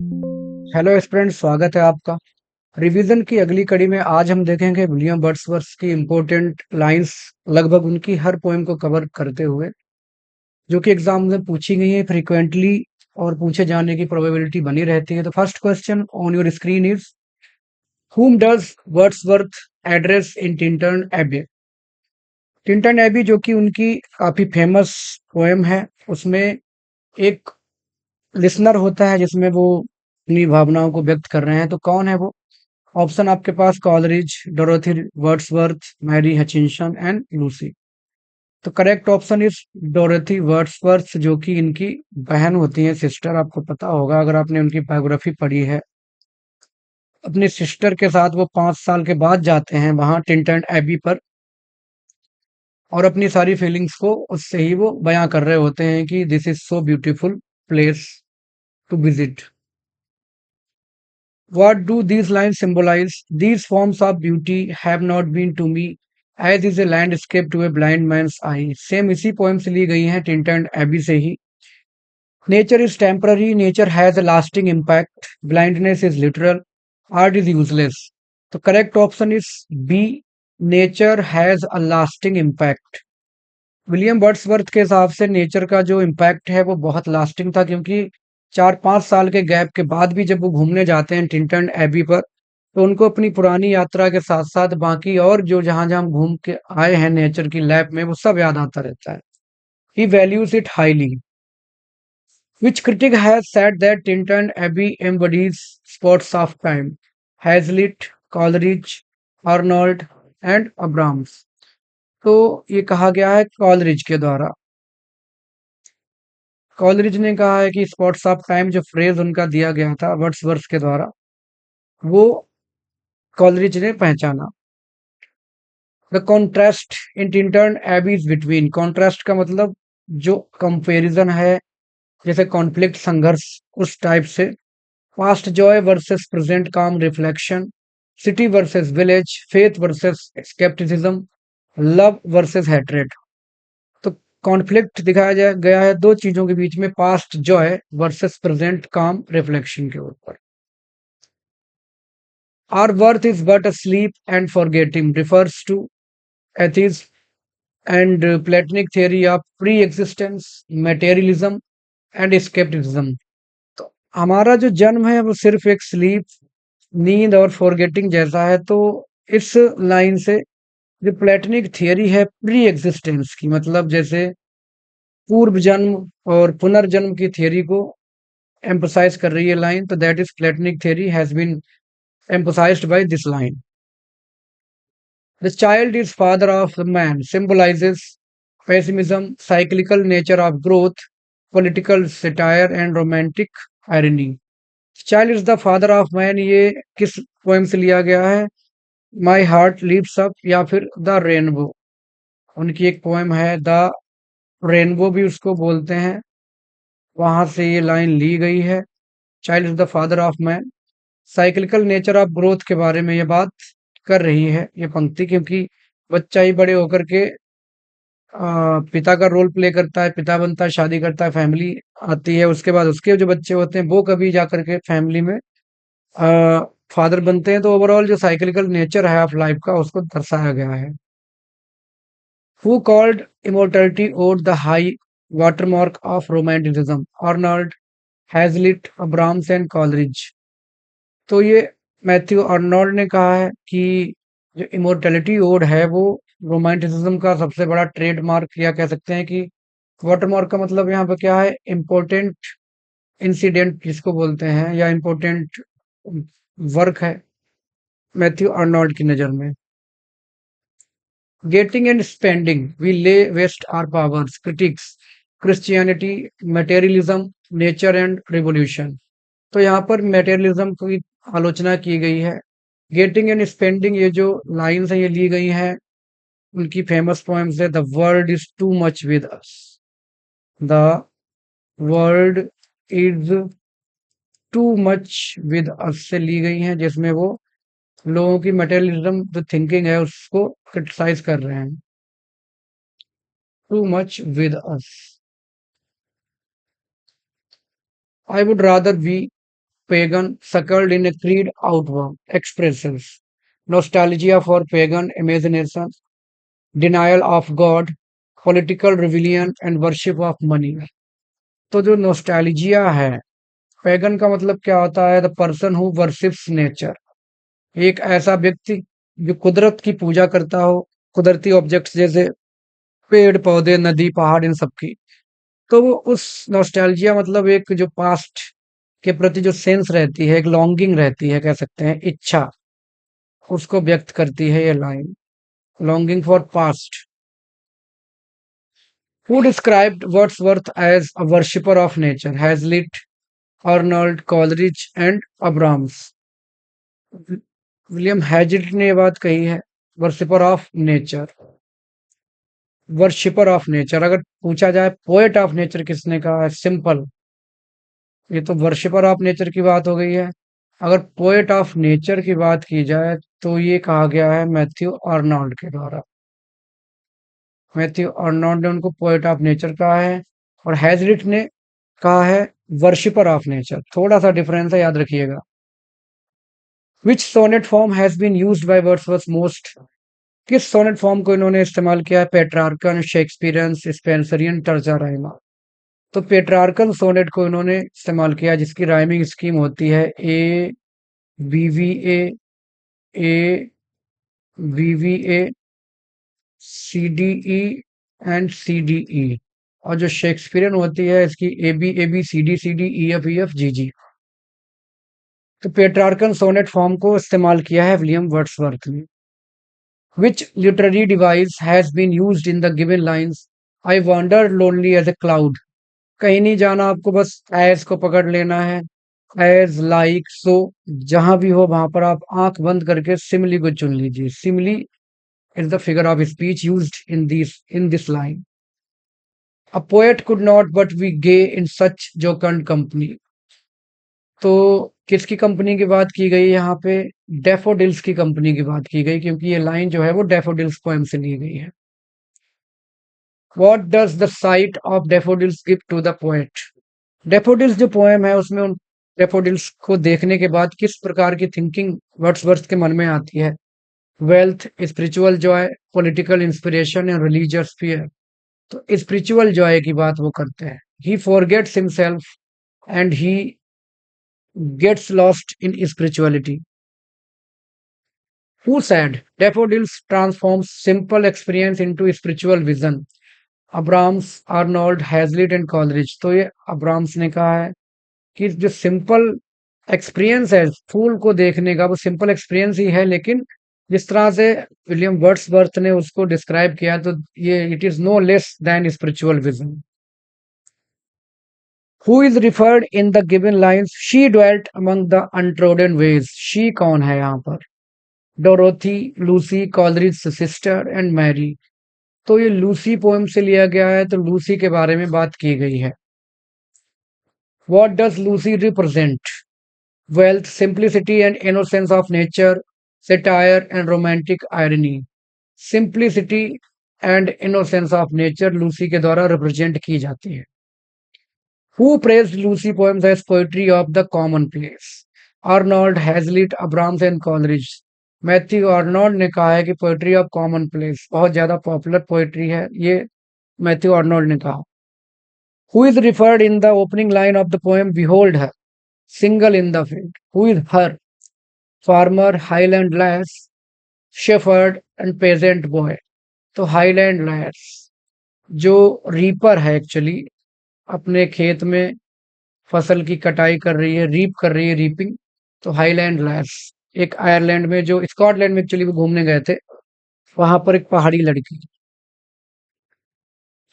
Hello student, स्वागत है आपका। रिवीजन की अगली कड़ी में आज हम देखेंगे विलियम वर्ड्सवर्थ की इम्पोर्टेंट लाइंस, लगभग उनकी हर पोएम को कवर करते हुए, जो कि एग्जाम में पूछी गई है फ्रीक्वेंटली और पूछे जाने की प्रोबेबिलिटी बनी रहती है। तो first question on your screen is, whom does Wordsworth address in Tintern एबे? टिंटन एबी जो कि उनकी काफी फेमस पोएम है, उसमें एक लिसनर होता है जिसमें वो अपनी भावनाओं को व्यक्त कर रहे हैं। तो कौन है वो? ऑप्शन आपके पास Coleridge, Dorothy Wordsworth, Mary Hutchinson and Lucy. तो correct option is Dorothy Wordsworth, जो कि इनकी बहन होती हैं, सिस्टर। आपको पता होगा अगर आपने उनकी बायोग्राफी पढ़ी है। अपनी सिस्टर के साथ वो 5 साल के बाद जाते हैं वहां टिंटन एबी पर, और अपनी सारी फीलिंग्स को उससे ही वो बयां कर रहे होते हैं कि this is so beautiful place to visit. What do these lines symbolize? These forms of beauty have not been to me as is a landscape to a blind man's eye. Same इसी poem से ली गई हैं, Tintern Abbey से ही। Nature is temporary, nature has a lasting impact, blindness is literal, art is useless. तो correct option is B, nature has a lasting impact. William Wordsworth के हिसाब से नेचर का जो इम्पैक्ट है वो बहुत लास्टिंग था, क्योंकि 4-5 साल के गैप के बाद भी जब वो घूमने जाते हैं टिंटन एबी पर, तो उनको अपनी पुरानी यात्रा के साथ साथ बाकी और जो जहां जहां घूम के आए हैं नेचर की लैब में, वो सब याद आता रहता है। He values it highly. Which critic has said that Tintern Abbey embodies spots of time? Hazlitt, Coleridge, Arnold and Abrams. तो ये कहा गया है कॉलरिज के द्वारा। कॉलरिज ने कहा है कि स्पॉट्स ऑफ टाइम जो फ्रेज उनका दिया गया था वर्ड्सवर्थ के द्वारा, वो कॉलरिज ने पहचाना। The contrast in Tintern Abies between, contrast का मतलब जो कंपैरिजन है, जैसे कॉन्फ्लिक्ट, संघर्ष, उस टाइप से। पास्ट जॉय वर्सेस प्रेजेंट काम reflection, city versus village, faith versus scepticism, love versus hatred. तो कॉन्फ्लिक्ट दिखाया गया है दो चीजों के बीच में, पास्ट जॉय वर्सेस प्रेजेंट काम रिफ्लेक्शन के ऊपर। Our worth is but a sleep and forgetting refers to atheism and Platonic theory of pre-existence, materialism and skepticism। तो हमारा जो जन्म है वो सिर्फ एक स्लीप, नींद और फॉरगेटिंग जैसा है। तो इस लाइन से जो प्लेटनिक थियरी है प्री एग्जिस्टेंस की, मतलब जैसे पूर्व जन्म और पुनर्जन्म की थियरी को एम्फसाइज कर रही है लाइन। तो that is Platonic theory has been emphasised by this line. The child is father of the man symbolizes pessimism, cyclical nature of growth, political satire and romantic irony। Child is the father of man, ये किस poem से लिया गया है? My heart leaps up या फिर the rainbow. उनकी एक पोएम है द रेनबो भी उसको बोलते हैं, वहां से ये लाइन ली गई है। Child is the father of man, cyclical nature of growth के बारे में ये बात कर रही है ये पंक्ति, क्योंकि बच्चा ही बड़े होकर के पिता का रोल प्ले करता है, पिता बनता है, शादी करता है, फैमिली आती है, उसके बाद उसके जो बच्चे होते हैं वो कभी जा करके फैमिली में फादर बनते हैं। तो ओवरऑल जो साइक्लिकल नेचर है ऑफ लाइफ का, उसको दर्शाया गया है। Who called immortality ode the high watermark of romanticism? Arnold, Hazlitt, Abrams and Coleridge. तो ये मैथ्यू अर्नोल्ड ने कहा है कि जो इमोर्टैलिटी ओड है वो रोमांटिसिज्म का सबसे बड़ा ट्रेडमार्क, या कह सकते हैं कि वाटरमार्क का मतलब यहाँ पे क्या है, इम्पोर्टेंट इंसिडेंट जिसको बोलते हैं, या इम्पोर्टेंट वर्क है मैथ्यू अर्नोल्ड की नजर में। Getting and spending we lay waste our powers, critics, Christianity, materialism, nature and revolution. तो यहाँ पर मटेरियलिज्म की आलोचना की गई है। गेटिंग एंड स्पेंडिंग, ये जो लाइन्स हैं ये ली गई हैं उनकी फेमस पोएम से। The world is too much with us, the world is too much with us से ली गई हैं, जिसमें वो लोगों की मटेरियलिज्म जो थिंकिंग है उसको क्रिटिसाइज कर रहे हैं। Too much with us, I would rather be pagan, suckled in a creed outworm, expresses nostalgia for pagan imagination, denial of God, political rebellion and worship of money. तो जो nostalgia है, pagan का मतलब क्या होता है? The person who worships nature, एक ऐसा व्यक्ति जो कुदरत की पूजा करता हो, कुदरती ऑब्जेक्ट्स जैसे पेड़ पौधे नदी पहाड़ इन सब की। तो वो उस नॉस्टैल्जिया मतलब एक जो पास्ट के प्रति जो सेंस रहती है, एक लॉन्गिंग रहती है, कह सकते हैं इच्छा, उसको व्यक्त करती है ये line, longing for past. Who described Wordsworth as a worshipper of nature? Hazlitt, Arnold, Coleridge and Abrams. William Hazlitt ने ये बात कही है, worshipper of nature. Worshipper of nature, अगर पूछा जाए पोएट ऑफ नेचर किसने कहा है? सिंपल, ये तो वर्शिपर ऑफ नेचर की बात हो गई है। अगर पोएट ऑफ नेचर की बात की जाए तो ये कहा गया है मैथ्यू आर्नोल्ड के द्वारा। मैथ्यू आर्नोल्ड ने उनको पोएट ऑफ नेचर कहा है और हैजलिट ने कहा है वर्शिपर ऑफ नेचर। थोड़ा सा डिफरेंस है, याद रखिएगा। Which sonnet form has been used by Wordsworth most? किस सोनेट फॉर्म को इन्होंने इस्तेमाल किया है? Petrarchan, Shakespearean, Spenserian, terza rima. तो पेट्रार्कन सोनेट को इन्होंने इस्तेमाल किया जिसकी राइमिंग स्कीम होती है A B V A V V A C D E and C D E. और जो शेक्सपियरियन होती है इसकी A B C D E F G G. तो पेट्रार्कन सोनेट फॉर्म को इस्तेमाल किया है विलियम वर्ड्सवर्थ ने। Which literary device has been used in the given lines? I wander lonely as a cloud. कहीं नहीं जाना आपको, बस एज को पकड़ लेना है। एज, लाइक, सो, जहां भी हो वहां पर आप आंख बंद करके सिमली को चुन लीजिए। Simile is the figure of speech used in this line. A poet could not but be gay in such jocund company. तो किसकी कंपनी की बात की गई यहाँ पे? डैफोडिल्स की कंपनी की बात की गई, क्योंकि ये लाइन जो है वो डैफोडिल्स पोएम से ली गई है। What does the sight of daffodils give to the poet? Daffodils जो पोएम है उसमें उन डैफोडिल्स को देखने के बाद किस प्रकार की थिंकिंग वर्ड्सवर्थ के मन में आती है? Wealth, spiritual joy, political inspiration या रिलीजियस फियर। तो स्पिरिचुअल जॉय की बात वो करते हैं। He forgets himself and he gets lost in spirituality. Who said daffodils transforms simple experience into spiritual vision? Abrams, Arnold, Hazlitt and Coleridge. तो ये Abrams ने कहा है कि जो सिंपल एक्सपीरियंस है फूल को देखने का, वो सिंपल एक्सपीरियंस ही है, लेकिन जिस तरह से विलियम वर्ड्सवर्थ ने उसको डिस्क्राइब किया तो ये it is no less than spiritual vision. Who is referred in the given lines? She dwelt among the untrodden ways. She कौन है यहाँ पर? Dorothy, Lucy, Coleridge sister and Mary. तो ये लूसी पोएम से लिया गया है, तो लूसी के बारे में बात की गई है। What does Lucy represent? Wealth, simplicity and innocence of nature, satire and romantic irony. Simplicity and innocence of nature Lucy के द्वारा रिप्रेजेंट की जाती है। Who praised Lucy poems as poetry of the common place? Arnold, Hazlitt, Abrams and Coleridge. Matthew Arnold ने कहा है कि poetry of common place बहुत ज्यादा पॉपुलर पोएट्री है, ये मैथ्यू आर्नोल्ड ने कहा। Who is referred in the opening line of the poem behold her, single in the field? Who is her? Farmer, highland lass, shepherd and peasant boy. तो highland lass जो reaper है, actually अपने खेत में फसल की कटाई कर रही है, रीप कर रही है, रीपिंग। तो हाईलैंड लैस एक आयरलैंड में, जो स्कॉटलैंड में एक्चुअली वो घूमने गए थे, वहां पर एक पहाड़ी लड़की।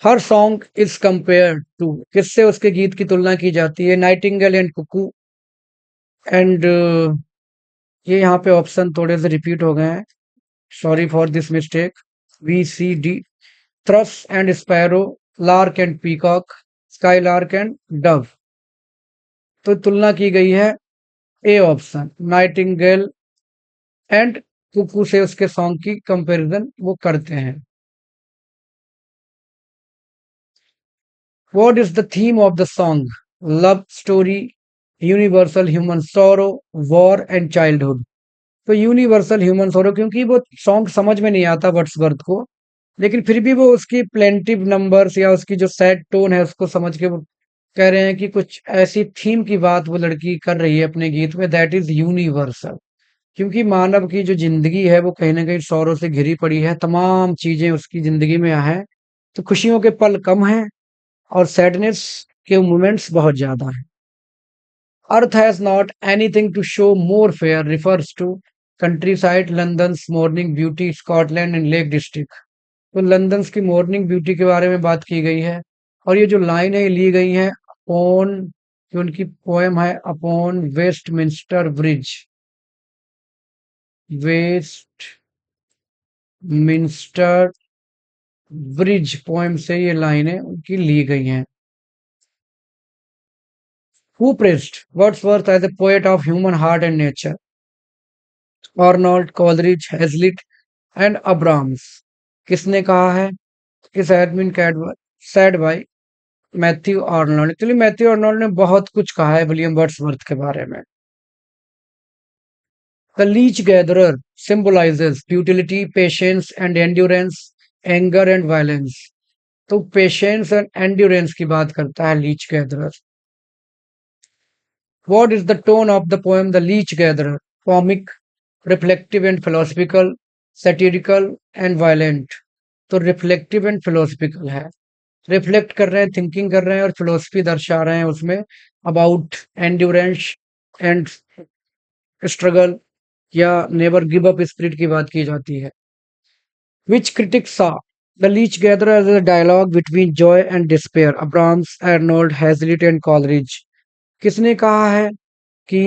हर सॉन्ग इज कंपेयर टू, किससे उसके गीत की तुलना की जाती है? नाइटिंगेल एंड कुकू एंड ये यहाँ पे ऑप्शन थोड़े से रिपीट हो गए हैं, sorry for this mistake. B C D, thrush and sparrow, lark and peacock, skylark and dove. तो तुलना की गई है A option, nightingale and cuckoo से उसके सॉन्ग की कंपैरिजन वो करते हैं। What is the theme of the song? Love story, universal human sorrow, war and childhood. तो यूनिवर्सल ह्यूमन सोरो, क्योंकि वो सॉन्ग समझ में नहीं आता वर्ड्सवर्थ को, लेकिन फिर भी वो उसकी प्लेंटिव नंबर्स या उसकी जो सैड टोन है उसको समझ के वो कह रहे हैं कि कुछ ऐसी थीम की बात वो लड़की कर रही है अपने गीत में, दैट इज यूनिवर्सल। क्योंकि मानव की जो जिंदगी है वो कहीं ना कहीं सौरों से घिरी पड़ी है, तमाम चीजें उसकी जिंदगी में हैं। तो खुशियों के पल कम हैं और सैडनेस के मोमेंट्स बहुत ज्यादा हैं। Earth has not anything to show more fair refers to countryside London's morning beauty Scotland and lake district. तो लंदन की मॉर्निंग ब्यूटी के बारे में बात की गई है। और ये जो लाइन है ये ली गई है अपॉन, जो उनकी पोएम है upon Westminster bridge. Westminster bridge poem से ये लाइनें उनकी ली गई हैं। Who praised Wordsworth as a poet of human heart and nature? Arnold, Coleridge, Hazlitt and Abrams. किसने कहा है? Is had been said by Matthew Arnold. Actually Matthew Arnold ने बहुत कुछ कहा है विलियम वर्ड्सवर्थ के बारे में। The leech gatherer symbolizes futility, patience and endurance, anger and violence। तो पेशेंस एंड एंड्योरेंस की बात करता है leech gatherer. What is the tone of the poem the leech gatherer? Comic, reflective and philosophical, satirical and violent. तो reflective and philosophical है। Reflect कर रहे हैं, थिंकिंग कर रहे हैं और फिलोसफी दर्शा रहे हैं उसमें, अबाउट एंड्योरेंस एंड स्ट्रगल या नेवर गिव अप स्पिरिट की बात की जाती है। Which critics saw the Leech Gatherer as a dialogue between joy and despair? Abrams, Arnold, Hazlitt and Coleridge। किसने कहा है कि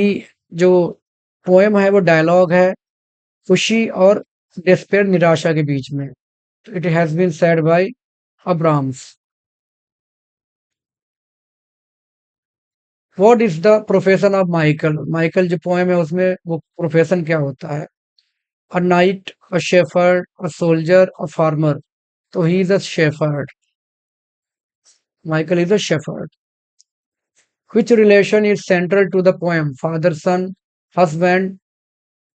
जो पोएम है वो डायलॉग है खुशी और डिस्पेयर, निराशा के बीच में? It has been said by Abrams. What is the profession of Michael? Michael जो पोएम है उसमें वो प्रोफेशन क्या होता है? A knight, a shepherd, a soldier, a farmer. तो he is a shepherd. Michael is a shepherd. Which relation is central to the poem? Father, son, husband,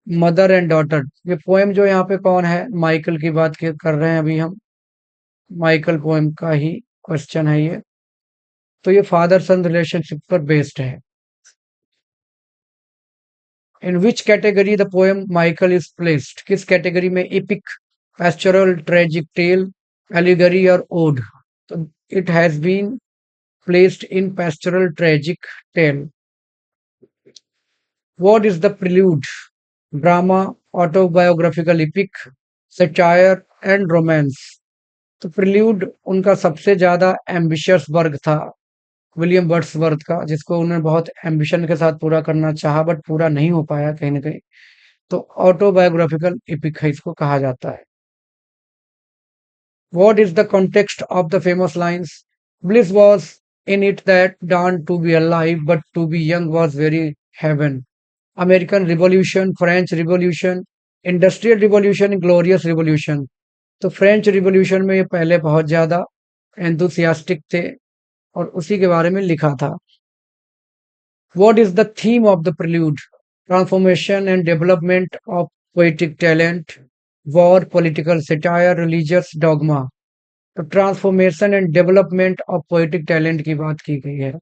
mother and daughter. ये poem जो यहाँ पे कौन है? माइकल की बात कर रहे हैं अभी हम। माइकल पोएम का ही क्वेश्चन है ये। तो ये फादर सन रिलेशनशिप पर बेस्ड है। In which category the poem Michael is placed? किस कैटेगरी में? इपिक, पेस्टोरल, ट्रेजिक टेल, एलिगरी और ओड। तो it has been placed in pastoral tragic tale. What is the prelude? Drama, autobiographical epic, satire and romance. तो prelude उनका सबसे ज्यादा ambitious work था विलियम वर्ड्सवर्थ का, जिसको उन्होंने बहुत एम्बिशन के साथ पूरा करना चाहा बट पूरा नहीं हो पाया कहीं ना कहीं। तो ऑटोबायोग्राफिकल एपिक है इसको कहा जाता है। What is the context of the famous lines? Bliss was in it that dawned to be alive but to be young was very heaven। American revolution, French revolution, industrial revolution, glorious revolution. तो French revolution में ये पहले बहुत ज्यादा enthusiastic थे और उसी के बारे में लिखा था। What is the theme of the prelude? Transformation and development of poetic talent, war, political satire, religious dogma. तो transformation and development of poetic talent की बात की गई है।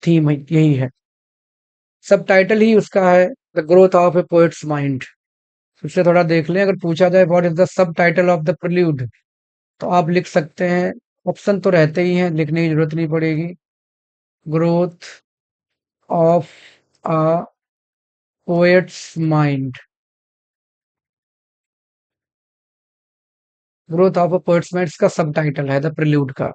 थीम यही है। सब टाइटल ही उसका है the growth of A poets mind. उससे थोड़ा देख लें, अगर पूछा जाए what is the sub title of the prelude, तो आप लिख सकते हैं। ऑप्शन तो रहते ही हैं, लिखने की जरूरत नहीं पड़ेगी। Growth of a poets mind. Growth of a poets mind का सब टाइटल है द प्रिल्यूड का।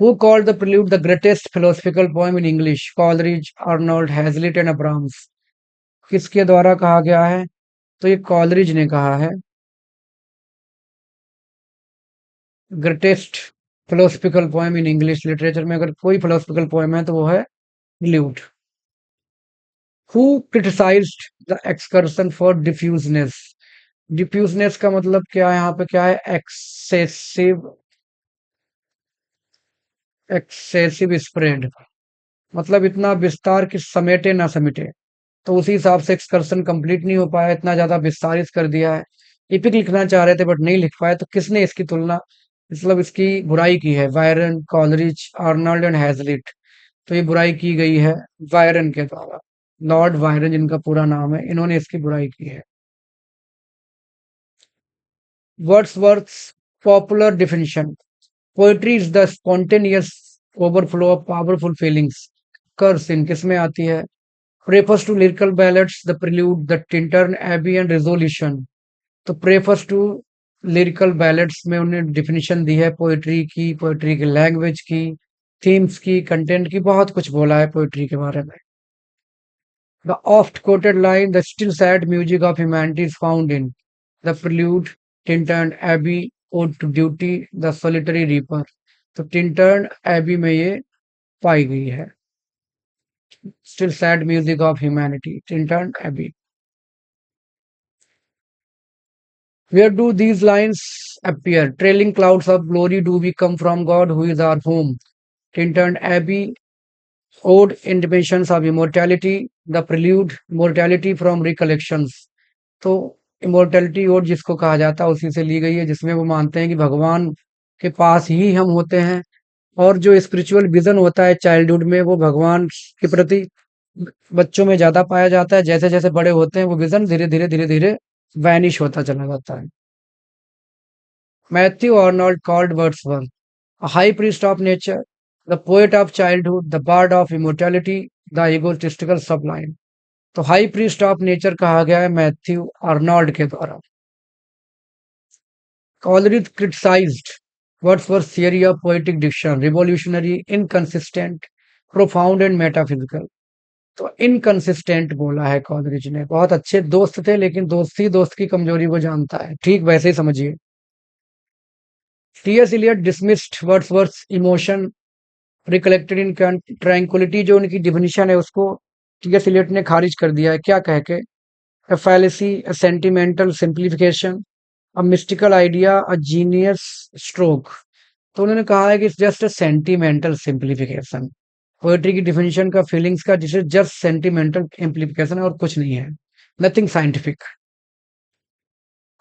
Who called the prelude the greatest philosophical poem in English? Coleridge, Arnold, Hazlitt and Abrams. किसके द्वारा कहा गया है? तो ये कॉलरिज ने कहा है। Greatest philosophical poem in English literature में अगर कोई फिलोसफिकल पोएम है तो वो है prelude. Who criticised the excursion for diffuseness? Diffuseness का मतलब क्या है यहाँ पे? क्या है? Excessive, excessive spread. मतलब इतना विस्तार कि समेटे ना समेटे। तो उसी हिसाब से एक्सकर्सन कंप्लीट नहीं हो पाया, इतना ज्यादा विस्तारित कर दिया है। एपिक लिखना चाह रहे थे बट नहीं लिख पाए, तो किसने इसकी तुलना, मतलब इसकी बुराई की है? Byron, Coleridge, Arnold and Hazlitt. तो ये बुराई की गई है वायरन के द्वारा। लॉर्ड वायरन जिनका पूरा नाम है, इन्होंने इसकी बुराई की है। Wordsworth's popular definition: poetry is the spontaneous overflow of powerful feelings. Curse in किसमें आती है? Prefers to lyrical ballads, the prelude, the Tintern Abbey and Resolution. तो प्रेफर्स टू लिरिकल बैलेट्स में उन्हें डिफिनेशन दी है पोएट्री की, पोएट्री की language की, थीम्स की, कंटेंट की, बहुत कुछ बोला है पोएट्री के बारे में। The oft quoted line, the still sad music of humanity is found in the prelude, Tintern Abbey, ode to duty, the solitary reaper. तो टिंटर्न एबी में ये पाई गई है। Still sad music of humanity, Tintern Abbey. Where do these lines appear? Trailing clouds of glory do we come from God who is our home. Tintern Abbey, Ode Intimations of Immortality, the Prelude, Mortality from Recollections. तो immortality odd जिसको कहा जाता है उसी से ली गई है, जिसमें वो मानते हैं कि भगवान के पास ही हम होते हैं, और जो स्पिरिचुअल विजन होता है चाइल्डहुड में वो भगवान के प्रति बच्चों में ज्यादा पाया जाता है। जैसे जैसे बड़े होते हैं वो विजन धीरे धीरे वैनिश होता चला जाता है। Matthew Arnold called Wordsworth a high priest of nature, the poet of childhood, the bard of immortality, the egotistical sublime. तो हाई प्रीस्ट ऑफ नेचर कहा गया है मैथ्यू आर्नोल्ड के द्वारा। Coleridge criticized Wordsworth's theory of poetic diction, revolutionary, inconsistent, profound and metaphysical. तो inconsistent बोला है Coleridge ने। बहुत अच्छे दोस्त थे लेकिन दोस्त ही दोस्त की कमजोरी को जानता है, ठीक वैसे ही समझिए। T S Eliot dismissed Wordsworth's emotion recollected in tranquillity, जो उनकी डिफिनीशन है उसको टी एस इलियट ने खारिज कर दिया है। क्या कह के? a fallacy, a sentimental simplification, a mystical idea, a genius stroke। तो उन्होंने कहा है कि it's just a sentimental simplification. Poetry की डिफिनेशन का, फीलिंग्स का, जिसे जस्ट सेंटिमेंटल इम्प्लीफिकेशन है और कुछ नहीं है, nothing scientific.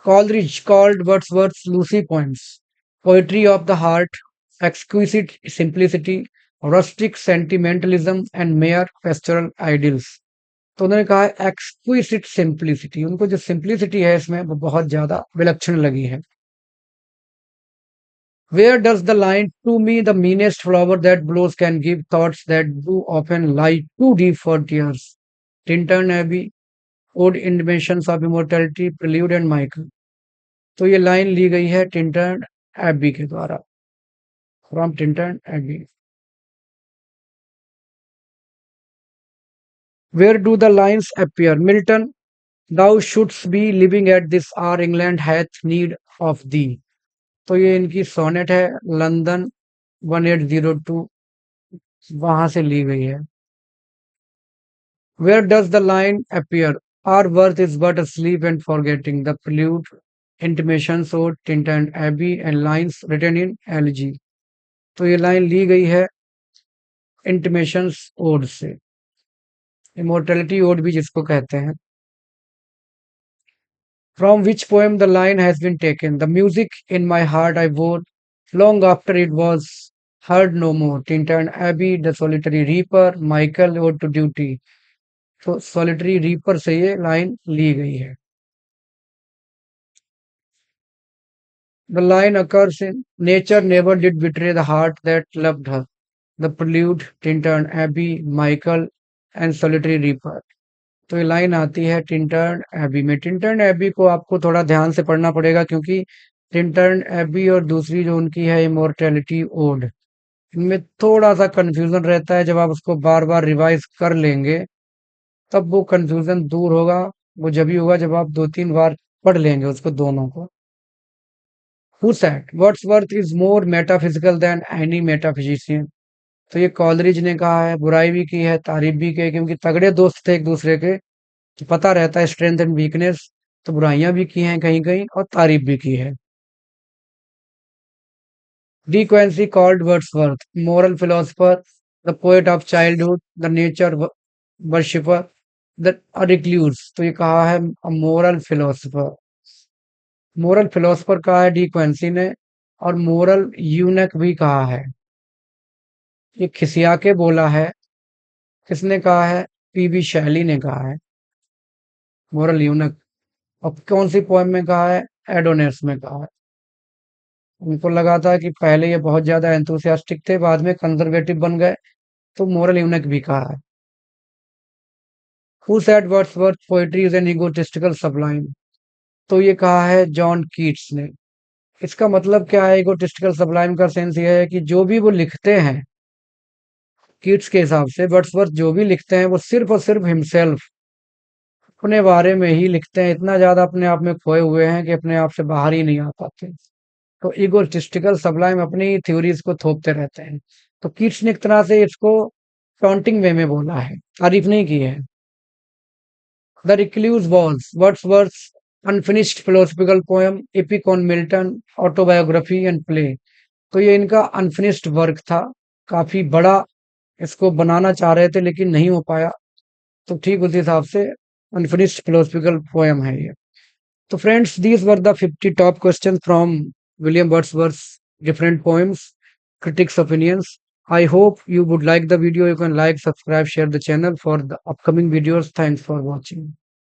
Coleridge called Wordsworth's Lucy poems poetry of the heart, exquisite simplicity, rustic sentimentalism and mere pastoral ideals। तो उन्होंने कहा है एक्सक्विसिट सिंप्लिसिटी, उनको जो सिंप्लिसिटी है इसमें वो बहुत ज्यादा विलक्षण लगी है। Where does the line to me the meanest flower that blows can give thoughts that do often lie too deep for tears? Tintern Abbey, Ode Intimations of Immortality, Prelude and Michael। तो ये line ली गई है Tintern Abbey के द्वारा, from Tintern Abbey. Where do the lines appear? Milton, thou shouldst be living at this hour, England hath need of thee. तो ये इनकी सोनेट है, लंदन 1802, वहां से ली गई है। Where does the line appear? Our birth is but asleep and forgetting, the prelude, intimations of Tintern Abbey and lines written in elegy. तो ये लाइन ली गई है इंटिमेशंस ओड से, इमोर्टैलिटी ओड भी जिसको कहते हैं। From which poem the line has been taken? The music in my heart I wore long after it was heard no more. Tintern Abbey, The Solitary Reaper, Michael, Ode to Duty। तो solitary reaper से ये line ली गई है। The line occurs in Nature never did betray the heart that loved her, The Prelude, Tintern Abbey, Michael and Solitary Reaper। तो ये line आती है टिंटर्न एबी में। टिंटर्न एबी को आपको थोड़ा ध्यान से पढ़ना पड़ेगा, क्योंकि टिंटर्न एबी और दूसरी जो उनकी है इमोर्टैलिटी ओड, इनमें थोड़ा सा कंफ्यूजन रहता है। जब आप उसको बार बार रिवाइज कर लेंगे तब वो कंफ्यूजन दूर होगा। वो जब ही होगा जब आप 2-3 बार पढ़ लेंगे उसको दोनों को। Who said Wordsworth is more metaphysical than any metaphysician. तो ये कॉलरिज ने कहा है, बुराई भी की है तारीफ भी की है, क्योंकि तगड़े दोस्त थे एक दूसरे के, कि पता रहता है स्ट्रेंथ एंड वीकनेस। तो बुराइयां भी की हैं कहीं कहीं और तारीफ भी की है। De Quincey called Wordsworth moral philosopher, the poet of childhood, the nature worshipper, the recluse. तो ये कहा है मोरल फिलोसफर। मोरल फिलोसफर कहा है डी क्वेंसी ने, और मोरल यूनक भी कहा है। ये खिसिया के बोला है। किसने कहा है? पीबी शैली ने कहा है मोरल यूनक। अब कौन सी पोएम में कहा है? एडोनेस में कहा है। उनको लगा था कि पहले ये बहुत ज्यादा एंथुसियास्टिक थे, बाद में कंजर्वेटिव बन गए, तो मोरल यूनक भी कहा है। Who said Wordsworth poetry is an egotistical Sublime? तो ये कहा है जॉन कीट्स ने। इसका मतलब क्या है? इगोटिस्टिकल सबलाइम का सेंस ये है कि जो भी वो लिखते हैं, कीट्स के हिसाब से वर्ड्सवर्थ जो भी लिखते हैं वो सिर्फ और सिर्फ हिमसेल्फ, अपने बारे में ही लिखते हैं। इतना ज्यादा अपने आप में खोए हुए हैं कि अपने आप से बाहर ही नहीं आ पाते। तो इगोटिस्टिकल सबलाइम अपनी थ्योरीज को थोपते रहते हैं। तो कीट्स ने एक तरह से इसको टॉन्टिंग वे में बोला है, तारीफ नहीं की है। The recluse was, Wordsworth's unfinished philosophical poem, epic on Milton, autobiography and play. तो ये इनका अनफिनिश्ड वर्क था, काफी बड़ा इसको बनाना चाह रहे थे लेकिन नहीं हो पाया। तो ठीक उसी हिसाब से अनफिनिश्ड फिलोसफिकल पोएम है ये। So friends, these were the 50 top questions from William Wordsworth's different poems, critics' opinions. I hope you would like the video. You can like, subscribe, share the channel for the upcoming videos. Thanks for watching.